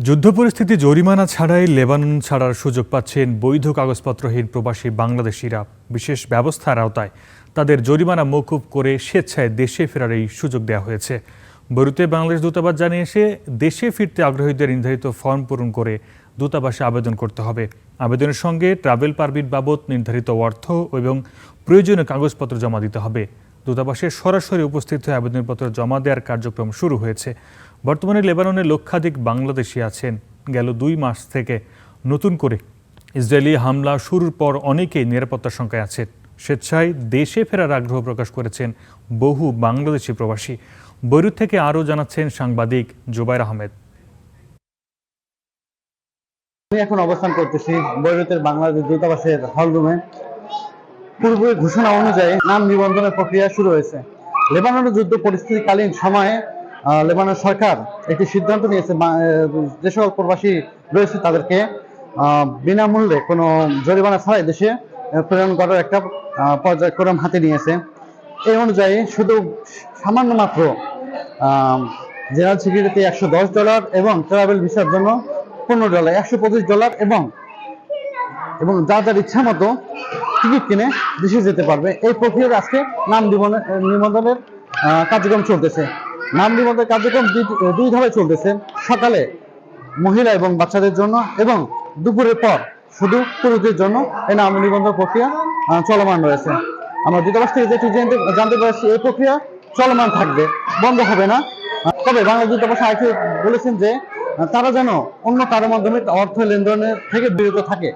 যুদ্ধ পরিস্থিতি জরিমানা ছাড়াই লেবানন ছাড়ার সুযোগ পাচ্ছেন বৈধ কাগজপত্রহীন প্রবাসী বাংলাদেশিরা। বিশেষ ব্যবস্থার আওতায় তাদের জরিমানা মওকুফ করে স্বেচ্ছায় দেশে ফেরার এই সুযোগ দেওয়া হয়েছে। বৈরুতে বাংলাদেশ দূতাবাস জানিয়েছে, দেশে ফিরতে আগ্রহীদের নির্ধারিত ফর্ম পূরণ করে দূতাবাসে আবেদন করতে হবে। আবেদনের সঙ্গে ট্রাভেল পারমিট বাবদ নির্ধারিত অর্থ এবং প্রয়োজনীয় কাগজপত্র জমা দিতে হবে। দূতাবাসে সরাসরি উপস্থিত হয়ে আবেদনপত্র জমা দেওয়ার কার্যক্রম শুরু হয়েছে। বর্তমানে লেবাননে লক্ষাধিক বাংলাদেশি আছেন। গেল 2 মাস থেকে নতুন করে ইসরায়েলি হামলা শুরুর পর অনেকেই নিরাপত্তার শঙ্কায় আছেন। স্বেচ্ছায় দেশে ফেরার আগ্রহ প্রকাশ করেছেন বহু বাংলাদেশি প্রবাসী। বৈরুত থেকে আরও জানাচ্ছেন সাংবাদিক জুবাইর আহমেদ। আমি এখন অবস্থান করতেছি বৈরুতের বাংলাদেশ দূতাবাসের হলরুমে। পূর্ব ঘোষণা অনুযায়ী নাম নিবন্ধনের প্রক্রিয়া শুরু হয়েছে। লেবাননের যুদ্ধ পরিস্থিতিকালীন সময়ে লেবানন সরকার একটি সিদ্ধান্ত নিয়েছে, যে সকল প্রবাসী রয়েছে তাদেরকে বিনামূল্যে কোনো জরিমানা ছাড়াই দেশে প্রেরণ করার একটা পর্যায়ক্রম হাতে নিয়েছে। এই অনুযায়ী শুধু সামান্য মাত্র জেনারেল সিকিউরিটি $110 এবং ট্রাভেল ভিসার জন্য $15, $125 এবং যার ইচ্ছা মতো টিকিট কিনে দেশে যেতে পারবে। এই প্রক্রিয়ার আজকে নাম নিবন্ধনের কার্যক্রম চলতেছে। নাম নিবন্ধনের কার্যক্রম দুই ধাপে চলতেছে। সকালে মহিলা এবং বাচ্চাদের জন্য এবং দুপুরের পর শুধু পুরুষদের জন্য এই নাম নিবন্ধন প্রক্রিয়া চলমান রয়েছে। আমরা দূতাবাস থেকে যেটি জানতে পারছি, এই প্রক্রিয়া চলমান থাকবে, বন্ধ হবে না। তবে বাংলাদেশ দূতাবাস আরেকটু বলেছেন যে তারা যেন অন্য কারো মাধ্যমে অর্থ লেনদেনের থেকে বিরত থাকে।